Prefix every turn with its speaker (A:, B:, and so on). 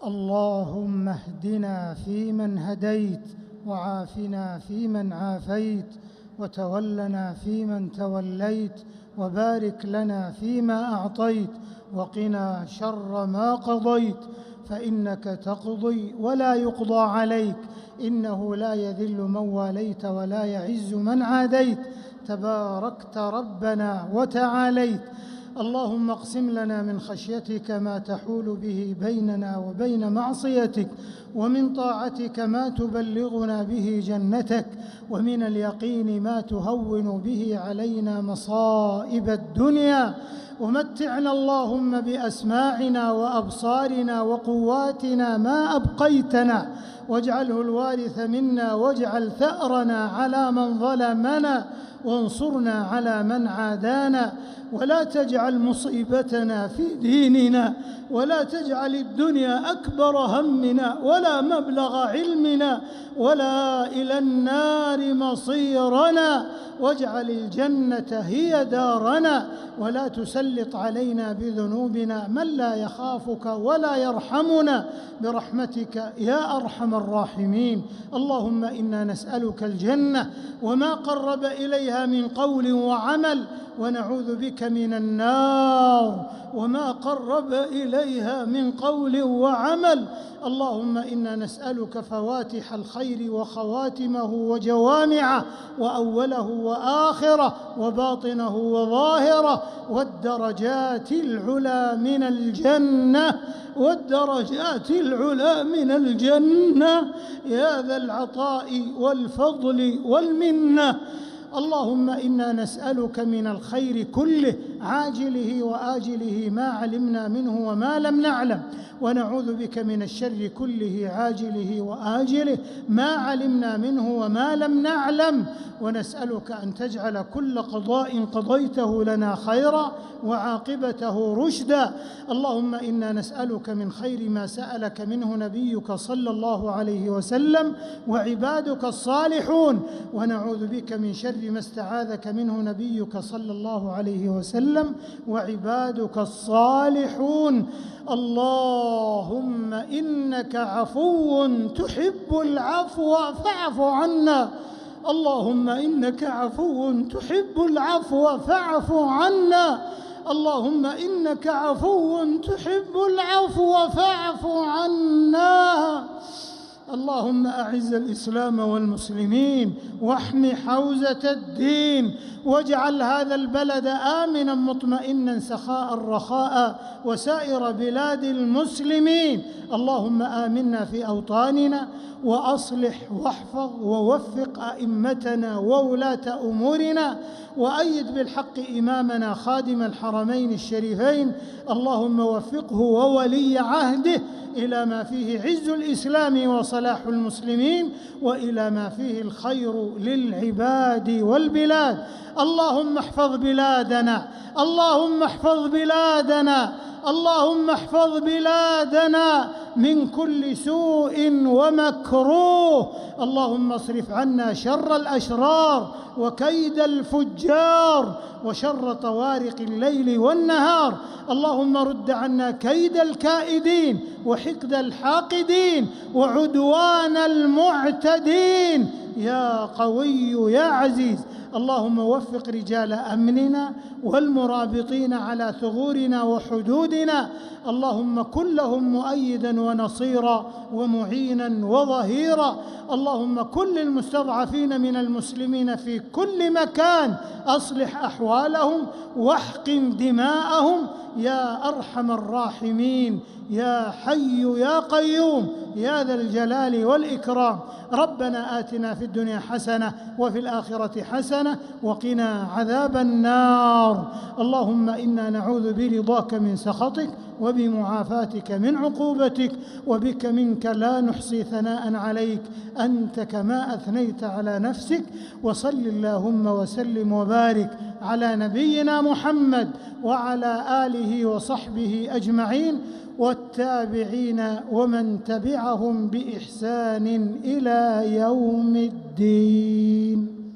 A: اللهم اهدنا فيمن هديت، وعافنا فيمن عافيت، وتولنا فيمن توليت، وبارك لنا فيما أعطيت، وقنا شر ما قضيت، فإنك تقضي ولا يقضى عليك، إنه لا يذل من واليت ولا يعز من عاديت، تباركت ربنا وتعاليت. اللهم اقسم لنا من خشيتك ما تحول به بيننا وبين معصيتك، ومن طاعتك ما تبلغنا به جنتك، ومن اليقين ما تهون به علينا مصائب الدنيا، ومتعنا اللهم بأسماعنا وأبصارنا وقواتنا ما أبقيتنا، واجعله الوارث منا، واجعل ثأرنا على من ظلمنا، وانصرنا على من عادانا، ولا تجعل مصيبتنا في ديننا، ولا تجعل الدنيا أكبر همنا ولا مبلغ علمنا ولا إلى النار مصيرنا، واجعل الجنة هي دارنا، ولا تسلط علينا بذنوبنا من لا يخافك ولا يرحمنا، برحمتك يا أرحم الراحمين. اللهم إنا نسألك الجنة وما قرب إليها من قول وعمل، ونعوذ بك من النار وما قرب إليها من قول وعمل. اللهم إنا نسألك فواتح الخير وخواتمه وجوامعه، وأوله وآخره، وباطنه وظاهره، والدرجات العلى من الجنة، والدرجات العلى من الجنة، يا ذا العطاء والفضل والمنة. اللهم إنا نسألك من الخير كله عاجله وآجله ما علمنا منه وما لم نعلم، ونعوذ بك من الشر كله عاجله وآجله ما علمنا منه وما لم نعلم، ونسألك أن تجعل كل قضاء قضيته لنا خيرا وعاقبته رشدا. اللهم إنا نسألك من خير ما سألك منه نبيك صلى الله عليه وسلم وعبادك الصالحون، ونعوذ بك من شر ما استعاذك منه نبيك صلى الله عليه وسلم وعبادك الصالحون. اللهم إنك عفو تحب العفو فاعف عنا. اللهم إنك عفو تحب العفو فاعف عنا. اللهم إنك عفو تحب العفو فاعف عنا. اللهم أعز الإسلام والمسلمين، واحم حوزة الدين، واجعل هذا البلد آمنا مطمئنا سخاء رخاء، وسائر بلاد المسلمين. اللهم آمنا في أوطاننا، وأصلح واحفظ ووفق أئمتنا وولاة أمورنا، وأيد بالحق إمامنا خادم الحرمين الشريفين. اللهم وفقه وولي عهده إلى ما فيه عز الإسلام وصلاح المسلمين، وإلى ما فيه الخير للعباد والبلاد. اللهم احفظ بلادنا، اللهم احفظ بلادنا، اللهم احفظ بلادنا من كل سوء ومكروه. اللهم اصرف عنا شر الأشرار وكيد الفجار وشر طوارق الليل والنهار. اللهم رد عنا كيد الكائدين وحقد الحاقدين وعدوان المعتدين يا قوي يا عزيز. اللهم وفق رجال أمننا والمرابطين على ثغورنا وحدودنا. اللهم كن لهم مؤيدا ونصيرا ومعينا وظهيرا. اللهم كن للمستضعفين من المسلمين في كل مكان، أصلح أحوالهم واحقن دماءهم يا أرحم الراحمين، يا حي يا قيوم يا ذا الجلال والإكرام. ربنا آتنا في الدنيا حسنة وفي الآخرة حسنة وقنا عذاب النار. اللهم إنا نعوذ برضاك من سخطك وبمعافاتك من عقوبتك، وبك منك لا نحصي ثناء عليك أنت كما أثنيت على نفسك. وصل اللهم وسلم وبارك على نبينا محمد وعلى آله وصحبه أجمعين والتابعين ومن تبعهم بإحسان إلى يوم الدين.